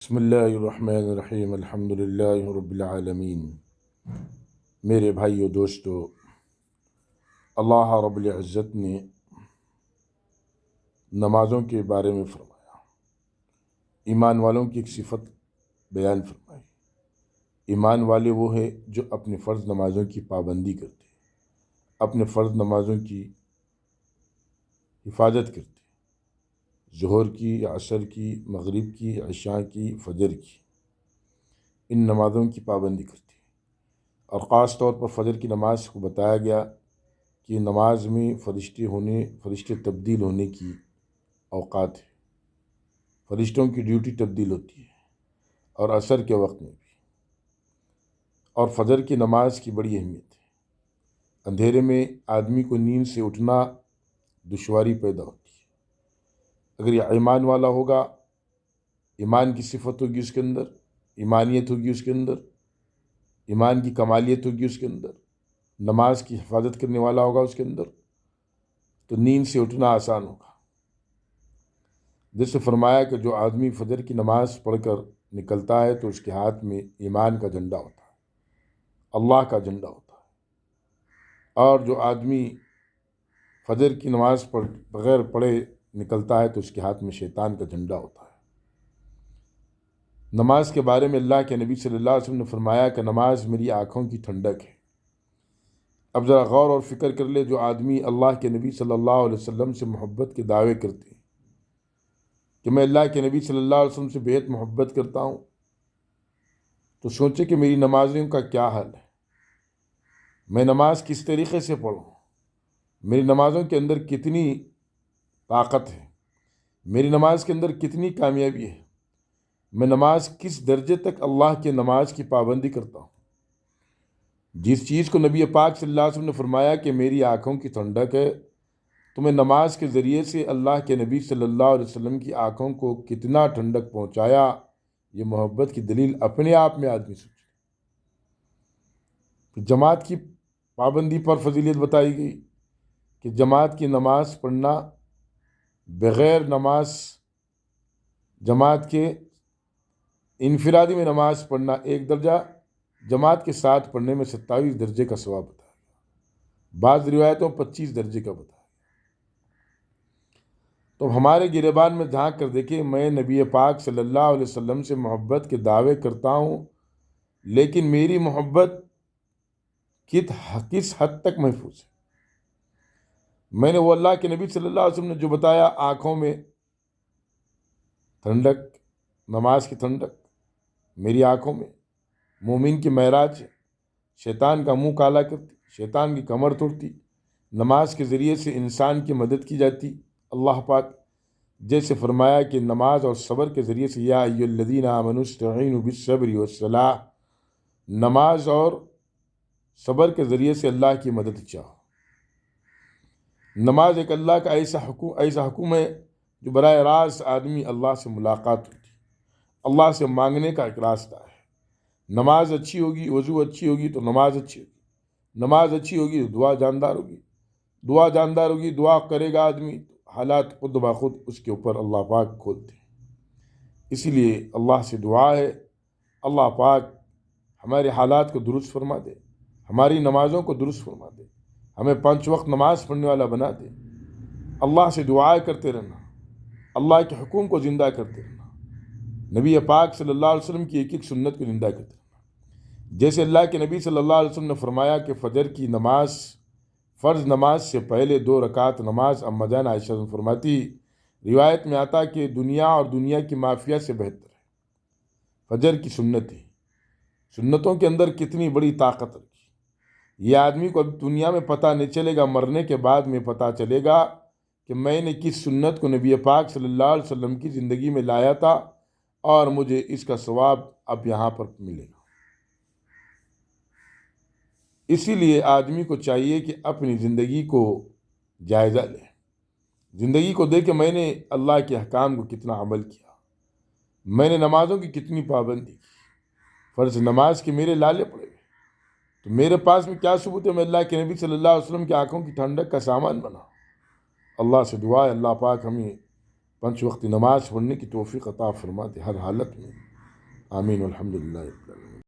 بسم اللہ الرحمن الرحیم الحمدللہ رب العالمین۔ میرے بھائیو دوستو، اللہ رب العزت نے نمازوں کے بارے میں فرمایا، ایمان والوں کی ایک صفت بیان فرمائی۔ ایمان والے وہ ہیں جو اپنے فرض نمازوں کی پابندی کرتے، اپنے فرض نمازوں کی حفاظت کرتے، ظہر کی، عصر کی، مغرب کی، عشاء کی، فجر کی، ان نمازوں کی پابندی کرتی ہے۔ اور خاص طور پر فجر کی نماز کو بتایا گیا کہ نماز میں فرشتے تبدیل ہونے کی اوقات ہے، فرشتوں کی ڈیوٹی تبدیل ہوتی ہے، اور عصر کے وقت میں بھی۔ اور فجر کی نماز کی بڑی اہمیت ہے۔ اندھیرے میں آدمی کو نیند سے اٹھنا دشواری پیدا ہوتی ہے۔ اگر یہ ایمان والا ہوگا، ایمان کی صفت ہوگی اس کے اندر، ایمانیت ہوگی اس کے اندر، ایمان کی کمالیت ہوگی اس کے اندر، نماز کی حفاظت کرنے والا ہوگا اس کے اندر، تو نیند سے اٹھنا آسان ہوگا۔ جیسے فرمایا کہ جو آدمی فجر کی نماز پڑھ کر نکلتا ہے تو اس کے ہاتھ میں ایمان کا جھنڈا ہوتا ہے، اللہ کا جھنڈا ہوتا ہے۔ اور جو آدمی فجر کی نماز بغیر پڑھے نکلتا ہے تو اس کے ہاتھ میں شیطان کا جھنڈا ہوتا ہے۔ نماز کے بارے میں اللہ کے نبی صلی اللہ علیہ وسلم نے فرمایا کہ نماز میری آنکھوں کی ٹھنڈک ہے۔ اب ذرا غور اور فکر کر لے، جو آدمی اللہ کے نبی صلی اللہ علیہ وسلم سے محبت کے دعوے کرتے ہیں کہ میں اللہ کے نبی صلی اللہ علیہ وسلم سے بہت محبت کرتا ہوں، تو سوچے کہ میری نمازوں کا کیا حال ہے، میں نماز کس طریقے سے پڑھوں، میری نمازوں کے اندر کتنی طاقت ہے، میری نماز کے اندر کتنی کامیابی ہے، میں نماز کس درجے تک اللہ کے نماز کی پابندی کرتا ہوں۔ جس چیز کو نبی پاک صلی اللہ علیہ وسلم نے فرمایا کہ میری آنکھوں کی ٹھنڈک ہے، تو میں نماز کے ذریعے سے اللہ کے نبی صلی اللہ علیہ وسلم کی آنکھوں کو کتنا ٹھنڈک پہنچایا، یہ محبت کی دلیل اپنے آپ میں آدمی سوچ لے۔ جماعت کی پابندی پر فضیلت بتائی گئی کہ جماعت کی نماز پڑھنا، بغیر نماز جماعت کے انفرادی میں نماز پڑھنا ایک درجہ، جماعت کے ساتھ پڑھنے میں 27 درجے کا ثواب بتایا گیا، بعض روایتوں 25 درجے کا بتایا۔ تو ہمارے گریبان میں جھانک کر دیکھیں، میں نبی پاک صلی اللہ علیہ وسلم سے محبت کے دعوے کرتا ہوں، لیکن میری محبت کس حد تک محفوظ ہے۔ میں نے وہ اللہ کے نبی صلی اللہ علیہ وسلم نے جو بتایا، آنکھوں میں ٹھنڈک، نماز کی ٹھنڈک میری آنکھوں میں، مومن کی معراج، شیطان کا منہ کالا کرتی، شیطان کی کمر توڑتی، نماز کے ذریعے سے انسان کی مدد کی جاتی۔ اللہ پاک جیسے فرمایا کہ نماز اور صبر کے ذریعے سے، یا ایھا الذین آمنوا استعینوا بالصبر والصلاۃ، نماز اور صبر کے ذریعے سے اللہ کی مدد چاہو۔ نماز ایک اللہ کا ایسا حکم ہے جو براہ راست آدمی اللہ سے ملاقات ہوتی، اللہ سے مانگنے کا ایک راستہ ہے۔ نماز اچھی ہوگی، وضو اچھی ہوگی تو نماز اچھی ہوگی، نماز اچھی ہوگی تو دعا جاندار ہوگی، دعا جاندار ہوگی، دعا کرے گا آدمی، حالات خود بخود اس کے اوپر اللہ پاک کھولتے ہیں۔ اسی لیے اللہ سے دعا ہے، اللہ پاک ہمارے حالات کو درست فرما دے، ہماری نمازوں کو درست فرما دے، ہمیں 5 وقت نماز پڑھنے والا بنا دے۔ اللہ سے دعائیں کرتے رہنا، اللہ کے حکم کو زندہ کرتے رہنا، نبی پاک صلی اللہ علیہ وسلم کی ایک ایک سنت کو زندہ کرتے رہنا۔ جیسے اللہ کے نبی صلی اللہ علیہ وسلم نے فرمایا کہ فجر کی نماز، فرض نماز سے پہلے 2 رکعت نماز، اما جان عائشہ فرماتی، روایت میں آتا کہ دنیا اور دنیا کی مافیا سے بہتر ہے فجر کی سنت ہے۔ سنتوں کے اندر کتنی بڑی طاقت رکھی، یہ آدمی کو اب دنیا میں پتہ نہیں چلے گا، مرنے کے بعد میں پتہ چلے گا کہ میں نے کس سنت کو نبی پاک صلی اللہ علیہ وسلم کی زندگی میں لایا تھا، اور مجھے اس کا ثواب اب یہاں پر ملے گا۔ اسی لیے آدمی کو چاہیے کہ اپنی زندگی کو جائزہ لے، زندگی کو دیکھے میں نے اللہ کے احکام کو کتنا عمل کیا، میں نے نمازوں کی کتنی پابندی کی، فرض نماز کے میرے لالے پڑے ہوئے، تو میرے پاس میں کیا ثبوت ہے میں اللہ کے نبی صلی اللہ علیہ وسلم کی آنکھوں کی ٹھنڈک کا سامان بنا۔ اللہ سے دعا ہے اللہ پاک ہمیں 5 وقت نماز پڑھنے کی توفیق عطا فرما دے ہر حالت میں۔ آمین الحمد للہ.